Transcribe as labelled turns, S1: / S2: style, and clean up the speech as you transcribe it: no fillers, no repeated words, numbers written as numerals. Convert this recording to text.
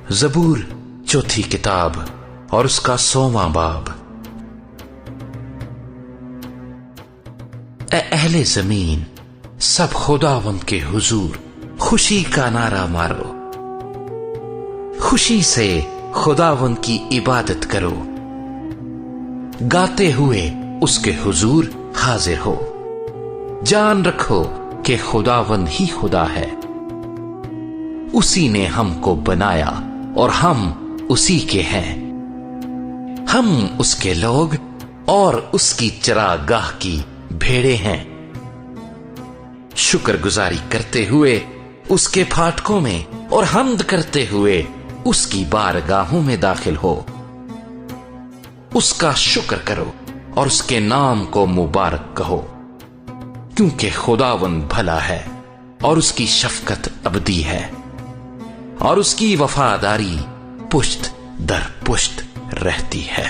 S1: زبور چوتھی کتاب اور اس کا 100واں باب۔ اے اہل زمین، سب خداوند کے حضور خوشی کا نعرہ مارو، خوشی سے خداوند کی عبادت کرو، گاتے ہوئے اس کے حضور حاضر ہو۔ جان رکھو کہ خداوند ہی خدا ہے، اسی نے ہم کو بنایا اور ہم اسی کے ہیں، ہم اس کے لوگ اور اس کی چراگاہ کی بھیڑے ہیں۔ شکر گزاری کرتے ہوئے اس کے پھاٹکوں میں اور حمد کرتے ہوئے اس کی بارگاہوں میں داخل ہو۔ اس کا شکر کرو اور اس کے نام کو مبارک کہو، کیونکہ خداوند بھلا ہے اور اس کی شفقت ابدی ہے، اور اس کی وفاداری پشت در پشت رہتی ہے۔